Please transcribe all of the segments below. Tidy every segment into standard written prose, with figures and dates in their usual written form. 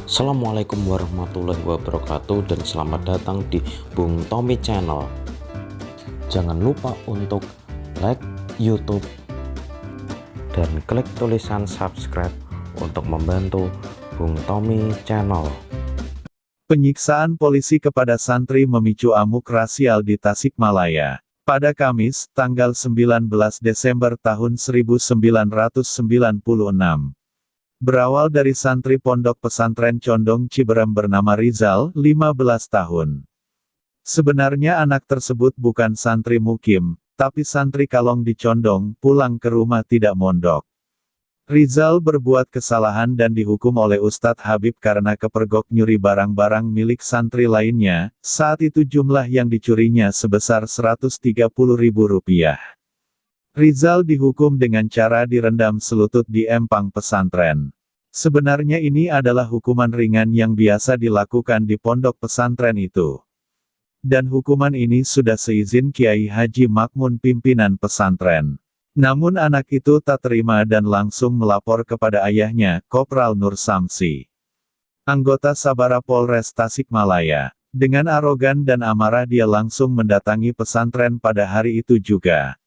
Assalamualaikum warahmatullahi wabarakatuh dan selamat datang di Bung Tommy Channel. Jangan lupa untuk like YouTube dan klik tulisan subscribe untuk membantu Bung Tommy Channel. Penyiksaan polisi kepada santri memicu amuk rasial di Tasikmalaya. Pada Kamis, tanggal 19 Desember tahun 1996. Berawal dari santri pondok pesantren Condong Ciberem bernama Rizal, 15 tahun. Sebenarnya anak tersebut bukan santri mukim, tapi santri kalong di Condong, pulang ke rumah tidak mondok. Rizal berbuat kesalahan dan dihukum oleh Ustadz Habib karena kepergok nyuri barang-barang milik santri lainnya, saat itu jumlah yang dicurinya sebesar Rp130.000. Rizal dihukum dengan cara direndam selutut di empang pesantren. Sebenarnya ini adalah hukuman ringan yang biasa dilakukan di pondok pesantren itu. Dan hukuman ini sudah seizin Kiai Haji Makmun pimpinan pesantren. Namun anak itu tak terima dan langsung melapor kepada ayahnya, Kopral Nur Samsi, anggota Sabara Polres Tasikmalaya. Dengan arogan dan amarah dia langsung mendatangi pesantren pada hari itu juga.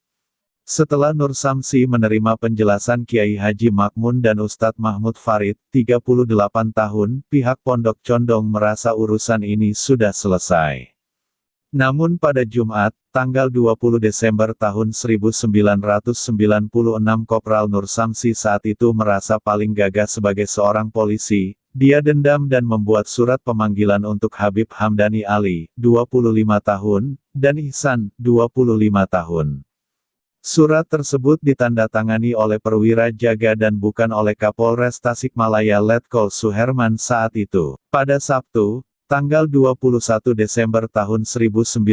Setelah Nur Samsi menerima penjelasan Kiai Haji Makmun dan Ustadz Mahmud Farid, 38 tahun, pihak Pondok Condong merasa urusan ini sudah selesai. Namun pada Jumat, tanggal 20 Desember tahun 1996 Kopral Nur Samsi saat itu merasa paling gagah sebagai seorang polisi. Dia dendam dan membuat surat pemanggilan untuk Habib Hamdani Ali, 25 tahun, dan Ihsan, 25 tahun. Surat tersebut ditandatangani oleh perwira jaga dan bukan oleh Kapolres Tasikmalaya Letkol Suherman saat itu. Pada Sabtu, tanggal 21 Desember tahun 1996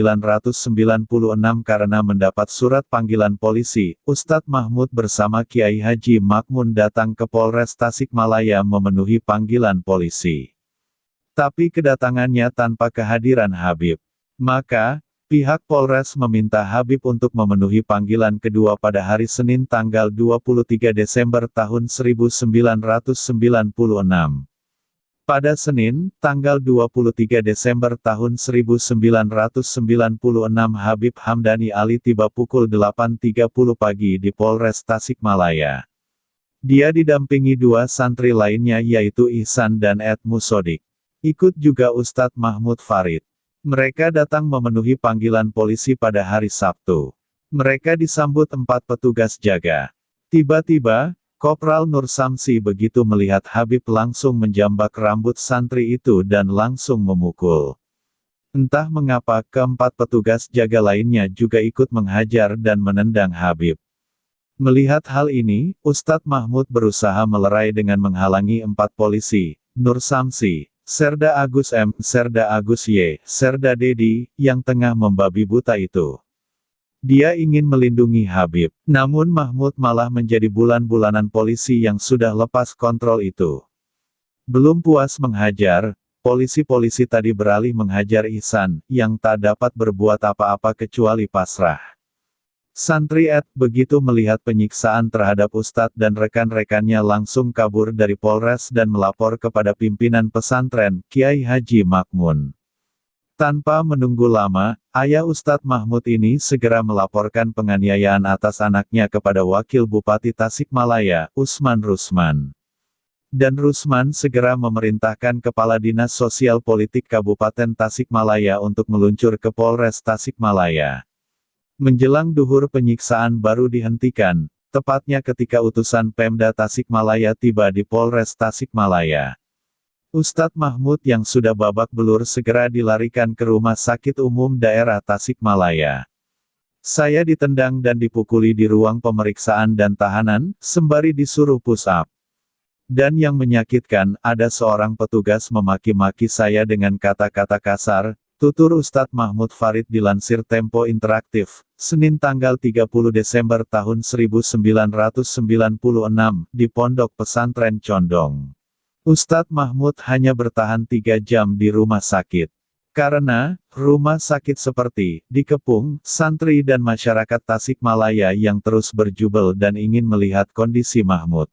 karena mendapat surat panggilan polisi, Ustadz Mahmud bersama Kiai Haji Makmun datang ke Polres Tasikmalaya memenuhi panggilan polisi. Tapi kedatangannya tanpa kehadiran Habib. Maka, pihak Polres meminta Habib untuk memenuhi panggilan kedua pada hari Senin tanggal 23 Desember tahun 1996. Pada Senin, tanggal 23 Desember tahun 1996 Habib Hamdani Ali tiba pukul 8.30 pagi di Polres Tasikmalaya. Dia didampingi dua santri lainnya yaitu Ihsan dan Ed Musodik. Ikut juga Ustadz Mahmud Farid. Mereka datang memenuhi panggilan polisi pada hari Sabtu. Mereka disambut 4 petugas jaga. Tiba-tiba, Kopral Nur Samsi begitu melihat Habib langsung menjambak rambut santri itu dan langsung memukul. Entah mengapa keempat petugas jaga lainnya juga ikut menghajar dan menendang Habib. Melihat hal ini, Ustadz Mahmud berusaha melerai dengan menghalangi 4 polisi, Nur Samsi, Serda Agus M, Serda Agus Y, Serda Dedi, yang tengah membabi buta itu. Dia ingin melindungi Habib, namun Mahmud malah menjadi bulan-bulanan polisi yang sudah lepas kontrol itu. Belum puas menghajar, polisi-polisi tadi beralih menghajar Ihsan, yang tak dapat berbuat apa-apa kecuali pasrah. Santri Ed begitu melihat penyiksaan terhadap Ustadz dan rekan-rekannya langsung kabur dari Polres dan melapor kepada pimpinan pesantren, Kiai Haji Makmun. Tanpa menunggu lama, ayah Ustadz Mahmud ini segera melaporkan penganiayaan atas anaknya kepada Wakil Bupati Tasikmalaya, Usman Rusman. Dan Rusman segera memerintahkan Kepala Dinas Sosial Politik Kabupaten Tasikmalaya untuk meluncur ke Polres Tasikmalaya. Menjelang duhur penyiksaan baru dihentikan, tepatnya ketika utusan Pemda Tasikmalaya tiba di Polres Tasikmalaya. Ustadz Mahmud yang sudah babak belur segera dilarikan ke Rumah Sakit Umum Daerah Tasikmalaya. Saya ditendang dan dipukuli di ruang pemeriksaan dan tahanan, sembari disuruh push up. Dan yang menyakitkan, ada seorang petugas memaki-maki saya dengan kata-kata kasar, tutur Ustadz Mahmud Farid dilansir Tempo Interaktif, Senin tanggal 30 Desember tahun 1996, di Pondok Pesantren Condong. Ustadz Mahmud hanya bertahan 3 jam di rumah sakit. Karena, rumah sakit seperti, dikepung, santri dan masyarakat Tasikmalaya yang terus berjubel dan ingin melihat kondisi Mahmud.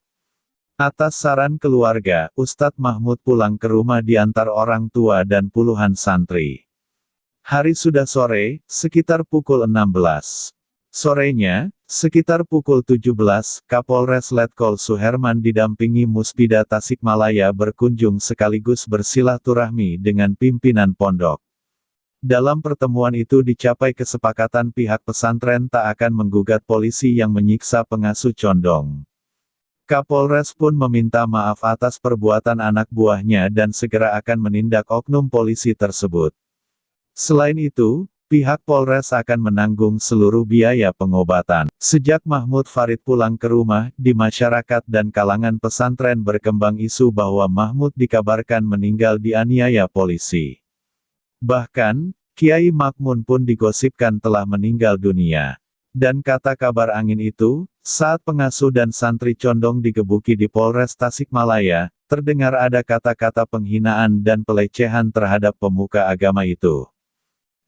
Atas saran keluarga, Ustadz Mahmud pulang ke rumah diantar orang tua dan puluhan santri. Hari sudah sore, sekitar pukul 16. Sorenya, sekitar pukul 17, Kapolres Letkol Suherman didampingi Muspida Tasikmalaya berkunjung sekaligus bersilaturahmi dengan pimpinan pondok. Dalam pertemuan itu dicapai kesepakatan pihak pesantren tak akan menggugat polisi yang menyiksa pengasuh condong. Kapolres pun meminta maaf atas perbuatan anak buahnya dan segera akan menindak oknum polisi tersebut. Selain itu, pihak Polres akan menanggung seluruh biaya pengobatan. Sejak Mahmud Farid pulang ke rumah, di masyarakat dan kalangan pesantren berkembang isu bahwa Mahmud dikabarkan meninggal dianiaya polisi. Bahkan, Kiai Makmun pun digosipkan telah meninggal dunia. Dan kata kabar angin itu, saat pengasuh dan santri condong digebuki di Polres Tasikmalaya, terdengar ada kata-kata penghinaan dan pelecehan terhadap pemuka agama itu.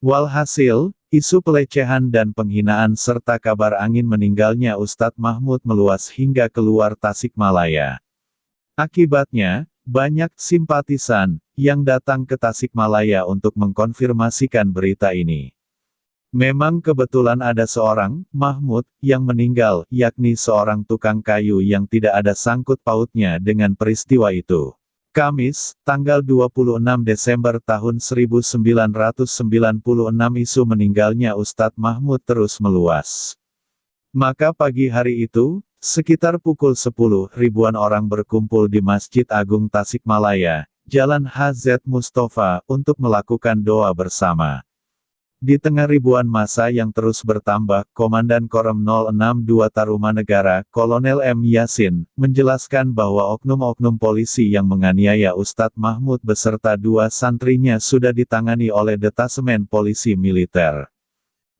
Walhasil, isu pelecehan dan penghinaan serta kabar angin meninggalnya Ustadz Mahmud meluas hingga keluar Tasikmalaya. Akibatnya, banyak simpatisan yang datang ke Tasikmalaya untuk mengkonfirmasikan berita ini. Memang kebetulan ada seorang, Mahmud, yang meninggal, yakni seorang tukang kayu yang tidak ada sangkut pautnya dengan peristiwa itu. Kamis, tanggal 26 Desember tahun 1996 isu meninggalnya Ustadz Mahmud terus meluas. Maka pagi hari itu, sekitar pukul 10, ribuan orang berkumpul di Masjid Agung Tasikmalaya, Jalan HZ Mustafa, untuk melakukan doa bersama. Di tengah ribuan massa yang terus bertambah, Komandan Korem 062 Tarumanegara, Kolonel M. Yasin, menjelaskan bahwa oknum-oknum polisi yang menganiaya Ustadz Mahmud beserta dua santrinya sudah ditangani oleh detasemen polisi militer.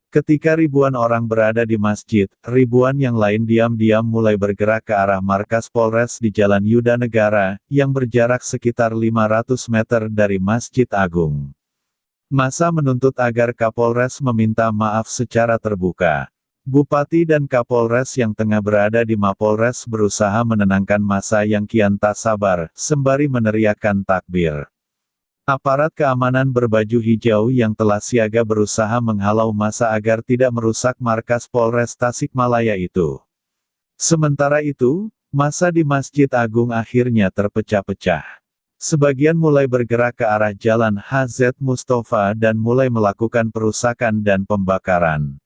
Ketika ribuan orang berada di masjid, ribuan yang lain diam-diam mulai bergerak ke arah markas Polres di Jalan Yuda Negara, yang berjarak sekitar 500 meter dari Masjid Agung. Massa menuntut agar Kapolres meminta maaf secara terbuka. Bupati dan Kapolres yang tengah berada di Mapolres berusaha menenangkan massa yang kian tak sabar, sembari meneriakkan takbir. Aparat keamanan berbaju hijau yang telah siaga berusaha menghalau massa agar tidak merusak markas Polres Tasikmalaya itu. Sementara itu, massa di Masjid Agung akhirnya terpecah-pecah. Sebagian mulai bergerak ke arah Jalan HZ Mustafa dan mulai melakukan perusakan dan pembakaran.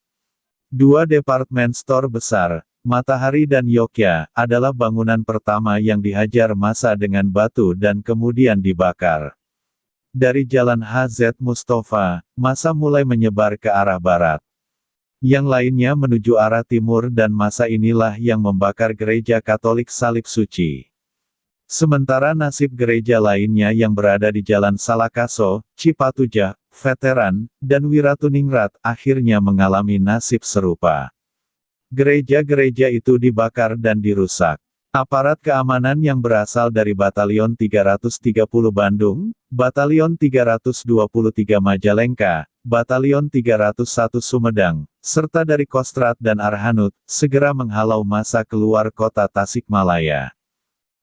Dua department store besar, Matahari dan Yogya, adalah bangunan pertama yang dihajar massa dengan batu dan kemudian dibakar. Dari Jalan HZ Mustafa, massa mulai menyebar ke arah barat. Yang lainnya menuju arah timur dan massa inilah yang membakar gereja Katolik Salib Suci. Sementara nasib gereja lainnya yang berada di Jalan Salakaso, Cipatujah, Veteran, dan Wiratuningrat akhirnya mengalami nasib serupa. Gereja-gereja itu dibakar dan dirusak. Aparat keamanan yang berasal dari Batalion 330 Bandung, Batalion 323 Majalengka, Batalion 301 Sumedang, serta dari Kostrad dan Arhanud, segera menghalau massa keluar kota Tasikmalaya.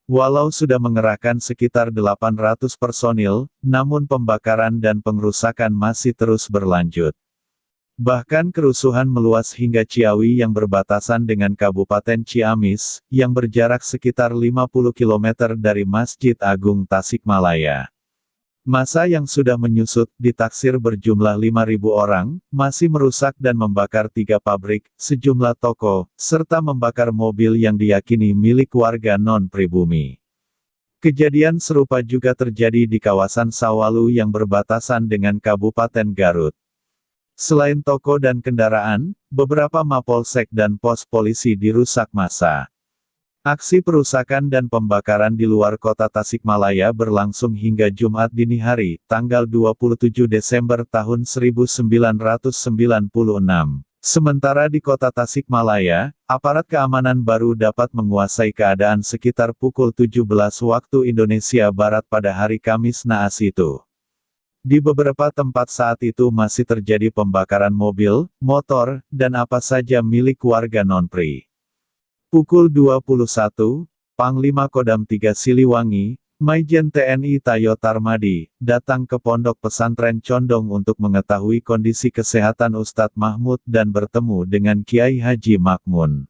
Walau sudah mengerahkan sekitar 800 personil, namun pembakaran dan pengrusakan masih terus berlanjut. Bahkan kerusuhan meluas hingga Ciawi yang berbatasan dengan Kabupaten Ciamis, yang berjarak sekitar 50 km dari Masjid Agung Tasikmalaya. Massa yang sudah menyusut, ditaksir berjumlah 5.000 orang, masih merusak dan membakar 3 pabrik, sejumlah toko, serta membakar mobil yang diyakini milik warga non-pribumi. Kejadian serupa juga terjadi di kawasan Sawalu yang berbatasan dengan Kabupaten Garut. Selain toko dan kendaraan, beberapa mapolsek dan pos polisi dirusak massa. Aksi perusakan dan pembakaran di luar kota Tasikmalaya berlangsung hingga Jumat dini hari, tanggal 27 Desember tahun 1996. Sementara di kota Tasikmalaya, aparat keamanan baru dapat menguasai keadaan sekitar pukul 17 waktu Indonesia Barat pada hari Kamis naas itu. Di beberapa tempat saat itu masih terjadi pembakaran mobil, motor, dan apa saja milik warga non-pri. Pukul 21, Panglima Kodam 3 Siliwangi, Maijen TNI Tayo Tarmadi, datang ke Pondok Pesantren Condong untuk mengetahui kondisi kesehatan Ustadz Mahmud dan bertemu dengan Kiai Haji Makmun.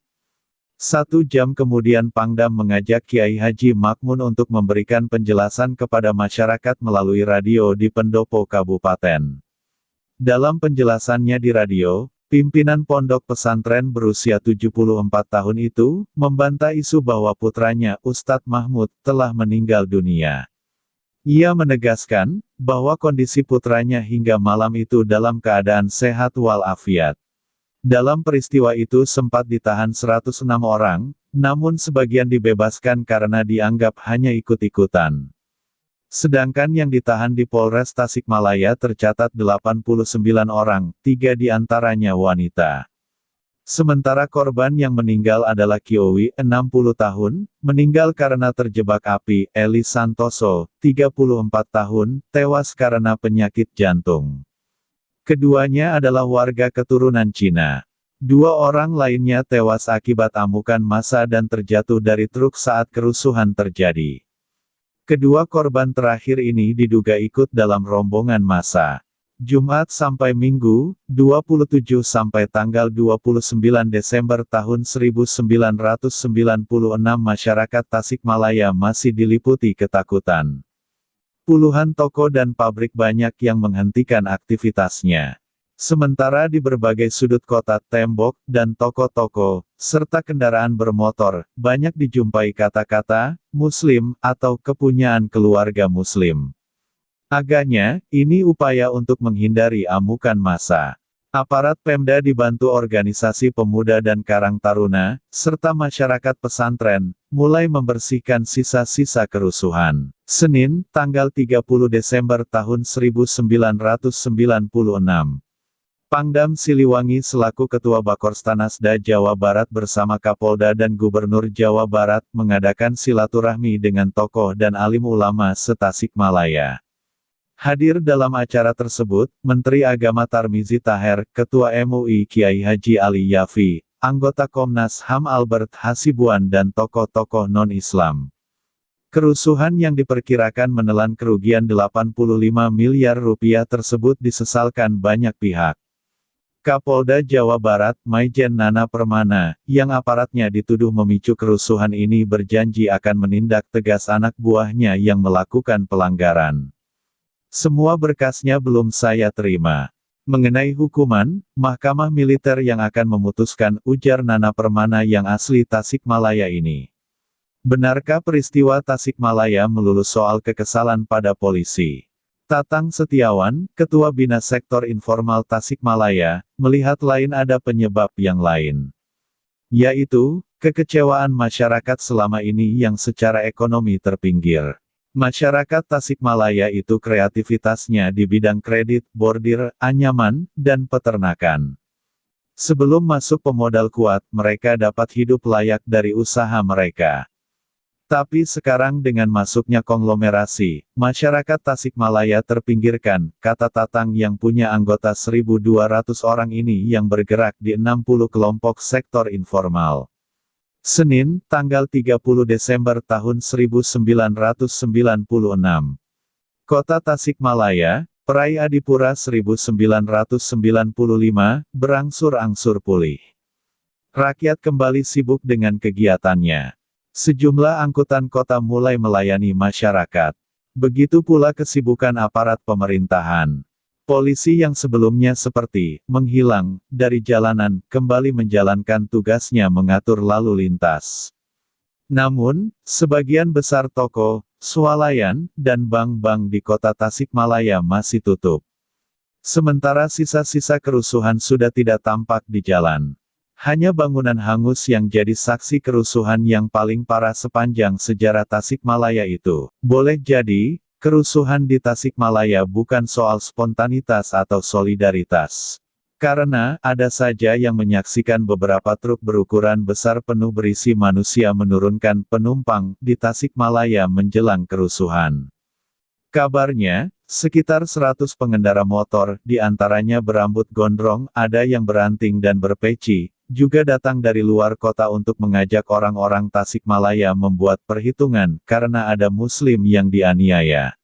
1 jam kemudian Pangdam mengajak Kiai Haji Makmun untuk memberikan penjelasan kepada masyarakat melalui radio di Pendopo Kabupaten. Dalam penjelasannya di radio, pimpinan pondok pesantren berusia 74 tahun itu, membantah isu bahwa putranya, Ustadz Mahmud, telah meninggal dunia. Ia menegaskan, bahwa kondisi putranya hingga malam itu dalam keadaan sehat walafiat. Dalam peristiwa itu sempat ditahan 106 orang, namun sebagian dibebaskan karena dianggap hanya ikut-ikutan. Sedangkan yang ditahan di Polres Tasikmalaya tercatat 89 orang, 3 diantaranya wanita. Sementara korban yang meninggal adalah Kiowi, 60 tahun, meninggal karena terjebak api, Eli Santoso, 34 tahun, tewas karena penyakit jantung. Keduanya adalah warga keturunan Cina. 2 orang lainnya tewas akibat amukan massa dan terjatuh dari truk saat kerusuhan terjadi. Kedua korban terakhir ini diduga ikut dalam rombongan massa. Jumat sampai Minggu, 27 sampai tanggal 29 Desember tahun 1996 masyarakat Tasikmalaya masih diliputi ketakutan. Puluhan toko dan pabrik banyak yang menghentikan aktivitasnya. Sementara di berbagai sudut kota, tembok, dan toko-toko, serta kendaraan bermotor, banyak dijumpai kata-kata, Muslim, atau kepunyaan keluarga Muslim. Agaknya, ini upaya untuk menghindari amukan massa. Aparat Pemda dibantu organisasi pemuda dan Karang Taruna, serta masyarakat pesantren, mulai membersihkan sisa-sisa kerusuhan. Senin, tanggal 30 Desember tahun 1996. Pangdam Siliwangi selaku Ketua Bakorstanasda Jawa Barat bersama Kapolda dan Gubernur Jawa Barat mengadakan silaturahmi dengan tokoh dan alim ulama se-Tasikmalaya. Hadir dalam acara tersebut, Menteri Agama Tarmizi Taher, Ketua MUI Kiai Haji Ali Yafi, anggota Komnas HAM Albert Hasibuan dan tokoh-tokoh non-Islam. Kerusuhan yang diperkirakan menelan kerugian 85 miliar rupiah tersebut disesalkan banyak pihak. Kapolda Jawa Barat, Maijen Nana Permana, yang aparatnya dituduh memicu kerusuhan ini berjanji akan menindak tegas anak buahnya yang melakukan pelanggaran. Semua berkasnya belum saya terima. Mengenai hukuman, Mahkamah Militer yang akan memutuskan, ujar Nana Permana yang asli Tasikmalaya ini. Benarkah peristiwa Tasikmalaya melulu soal kekesalan pada polisi? Tatang Setiawan, Ketua Bina Sektor Informal Tasikmalaya, melihat lain ada penyebab yang lain. Yaitu, kekecewaan masyarakat selama ini yang secara ekonomi terpinggir. Masyarakat Tasikmalaya itu kreativitasnya di bidang kredit, bordir, anyaman, dan peternakan. Sebelum masuk pemodal kuat, mereka dapat hidup layak dari usaha mereka. Tapi sekarang dengan masuknya konglomerasi, masyarakat Tasikmalaya terpinggirkan, kata Tatang yang punya anggota 1.200 orang ini yang bergerak di 60 kelompok sektor informal. Senin, tanggal 30 Desember tahun 1996. Kota Tasikmalaya, Perai Adipura 1995, berangsur-angsur pulih. Rakyat kembali sibuk dengan kegiatannya. Sejumlah angkutan kota mulai melayani masyarakat. Begitu pula kesibukan aparat pemerintahan. Polisi yang sebelumnya seperti menghilang dari jalanan, kembali menjalankan tugasnya mengatur lalu lintas. Namun, sebagian besar toko, swalayan, dan bank-bank di kota Tasikmalaya masih tutup. Sementara sisa-sisa kerusuhan sudah tidak tampak di jalan. Hanya bangunan hangus yang jadi saksi kerusuhan yang paling parah sepanjang sejarah Tasikmalaya itu. Boleh jadi, kerusuhan di Tasikmalaya bukan soal spontanitas atau solidaritas. Karena, ada saja yang menyaksikan beberapa truk berukuran besar penuh berisi manusia menurunkan penumpang di Tasikmalaya menjelang kerusuhan. Kabarnya, sekitar 100 pengendara motor, di antaranya berambut gondrong, ada yang beranting dan berpeci, juga datang dari luar kota untuk mengajak orang-orang Tasikmalaya membuat perhitungan, karena ada Muslim yang dianiaya.